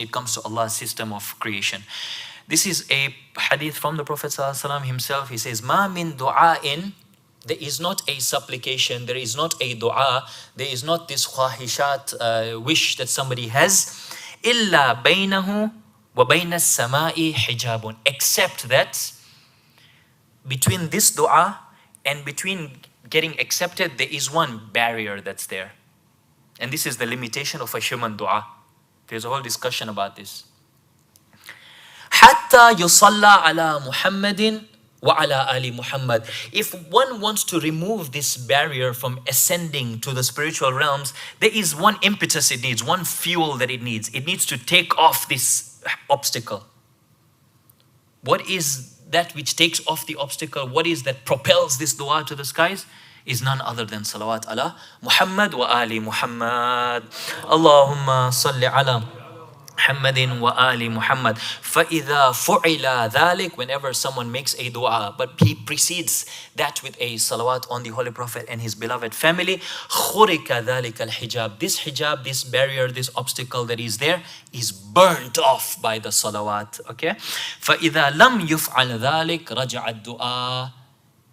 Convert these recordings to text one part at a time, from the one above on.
it comes to Allah's system of creation. This is a hadith from the Prophet ﷺ himself. He says, "Ma min du'a'in," there is not a supplication, there is not a dua, there is not this khwahishat, wish that somebody has, illa baynahu wa bayna as-sama'i hijabun, except that between this dua and between getting accepted, there is one barrier that's there. And this is the limitation of a human dua. There's a whole discussion about this. Hatta yusalla ala Muhammadin wa ala ali Muhammad. If one wants to remove this barrier from ascending to the spiritual realms, there is one impetus it needs, one fuel that it needs. It needs to take off this obstacle. What is that which takes off the obstacle? What is that propels this dua to the skies? Is none other than salawat ala Muhammad wa ali Muhammad. Allahumma salli ala Muhammadin wa ali Muhammad. فَإِذَا فُعِلَ ذَلِكَ, whenever someone makes a dua, but he precedes that with a salawat on the Holy Prophet and his beloved family, خُرِكَ ذَلِكَ الْحِجَابِ, this hijab, this barrier, this obstacle that is there, is burnt off by the salawat. Okay? فَإِذَا لَمْ يُفْعَلْ ذَلِكَ رَجَعَ الدُّعَى.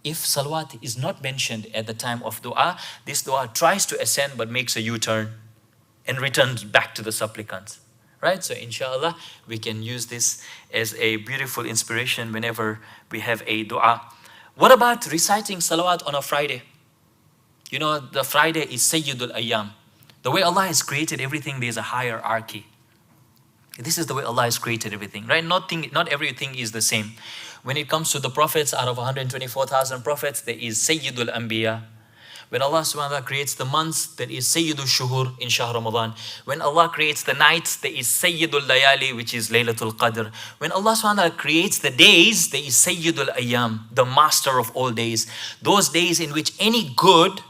If salawat is not mentioned at the time of dua, this dua tries to ascend but makes a U-turn and returns back to the supplicants. Right? So inshallah, we can use this as a beautiful inspiration whenever we have a dua. What about reciting salawat on a Friday? You know, the Friday is Sayyidul Ayyam. The way Allah has created everything, there's a hierarchy. This is the way Allah has created everything, right? Not everything is the same. When it comes to the prophets, out of 124,000 prophets, there is Sayyidul Anbiya. When Allah subhanahu wa ta'ala creates the months, there is Sayyidul Shuhur in Shahr Ramadan. When Allah creates the nights, there is Sayyidul Layali, which is Laylatul Qadr. When Allah subhanahu wa ta'ala creates the days, there is Sayyidul Ayyam, the master of all days. Those days in which any good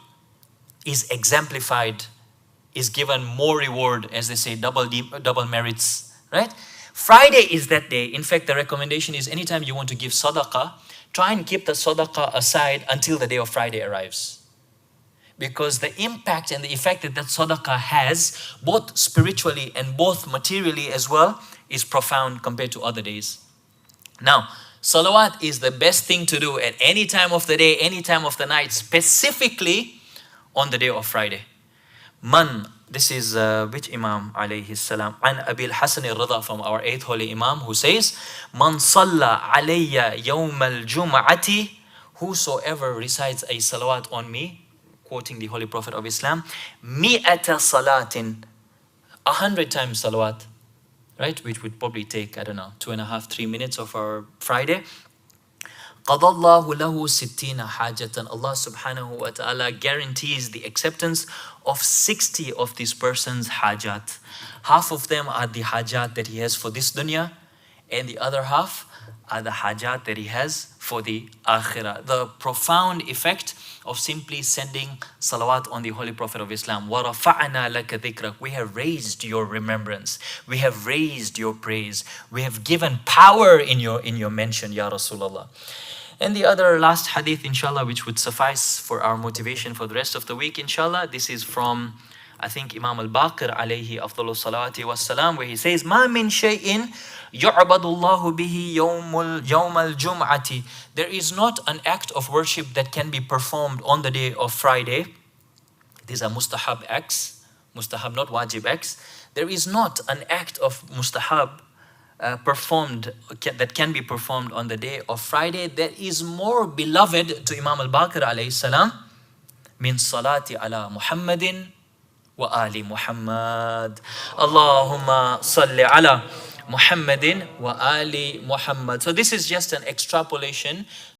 is exemplified, is given more reward, as they say, double merits, right? Friday is that day. In fact, the recommendation is anytime you want to give sadaqah, try and keep the sadaqah aside until the day of Friday arrives. Because the impact and the effect that sadaqah has, both spiritually and both materially as well, is profound compared to other days. Now, salawat is the best thing to do at any time of the day, any time of the night, specifically on the day of Friday. This is which Imam alayhi salam? An Abil Hasan al-Rida, from our 8th holy Imam, who says, Man salla alayya yawm al-jum'ati, whosoever recites a salawat on me, quoting the Holy Prophet of Islam, mi'ata salatin, 100 times salawat, right? Which would probably take, I don't know, 2.5, 3 minutes of our Friday. قَضَى اللَّهُ لَهُ سِتِّينَ حَاجَةً. Allah subhanahu wa ta'ala guarantees the acceptance of 60 of this person's hajat. Half of them are the hajat that he has for this dunya, and the other half are the hajat that he has for the akhirah. The profound effect of simply sending salawat on the Holy Prophet of Islam. وَرَفَعْنَا لَكَ ذِكْرَكَ. We have raised your remembrance. We have raised your praise. We have given power in your mention, Ya Rasulullah. And the other last hadith, inshallah, which would suffice for our motivation for the rest of the week, inshallah. This is from, I think, Imam al-Baqir alayhi afdalu salawati wassalam, where he says, مَا مِن شَيْءٍ يُعْبَدُ اللَّهُ بِهِ يَوْمَ الْجُمْعَةِ. There is not an act of worship that can be performed on the day of Friday. These are mustahab acts, mustahab, not wajib acts. There is not an act of mustahab performed that can be performed on the day of Friday that is more beloved to Imam al-Baqir alayhi salam min salati ala Muhammadin wa ali Muhammad. Allahumma salli ala Muhammadin wa ali Muhammad. So this is just an extrapolation